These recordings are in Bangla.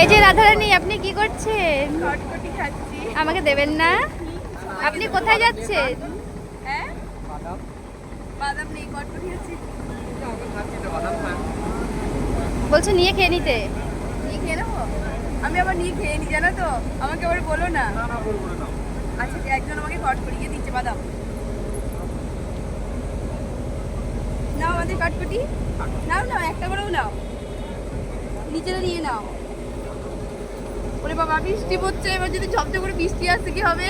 এই যে রাধারানী, আপনি কি করছেন? চটপটি খাচ্ছি। আমাকে দেবেন না? আপনি কোথায় যাচ্ছেন? হ্যাঁ, বাদাম নেই, চটপটি খাচ্ছি। বলছে নিয়ে খেয়ে নিতে। নিয়ে খেয়ে নেবো? আমি আবার নিয়ে খেয়ে নি, জানো তো, আমাকে আবার বলো না। আচ্ছা, একজন আমাকে কট করিয়ে দিচ্ছে বাদাম। নাও আমাদের চটপটি, নাও নাও, একটা করেও নাও, নিচেটা নিয়ে নাও। ওরে বাবা, বৃষ্টি পড়ছে, এবার যদি ঝপঝপ করে বৃষ্টি আসছে কি হবে?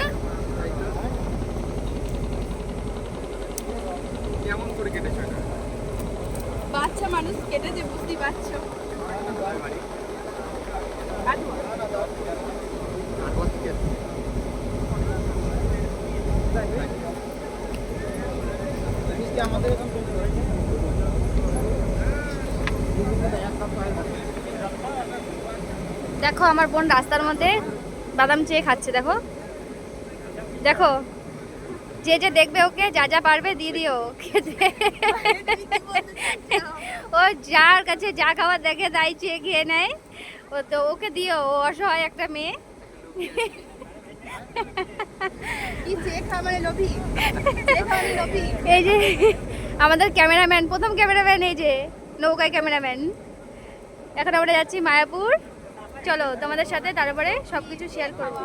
কেমন করে কেটেছো এটা? বাচ্চা মানুষ কেটেছে, বুঝতেই পারছো। কাটবো। কাটওয়ার থেকে আমাদের এখান থেকে দেখো আমার বোন রাস্তার মধ্যে বাদাম চেয়ে খাচ্ছে। দেখো দেখো, যে যে দেখবে ওকে যা যা পারবে দিয়ে দিও খেতে। ও যার কাছে যা খাবার দেখে তাই চেয়ে খেয়ে নেয়। ও তো ওকে দিও, ও অসহায় একটা মেয়ে। কি চেয়ে খাওয়া মানে লোভী? চেয়ে খাওয়া মানে লোভী? এই যে আমাদের ক্যামেরাম্যান, প্রথম ক্যামেরাম্যান, এই যে নৌকায় ক্যামেরাম্যান। এখন আমরা যাচ্ছি মায়াপুর। চলো তোমাদের সাথে তারপরে সবকিছু শেয়ার করবো।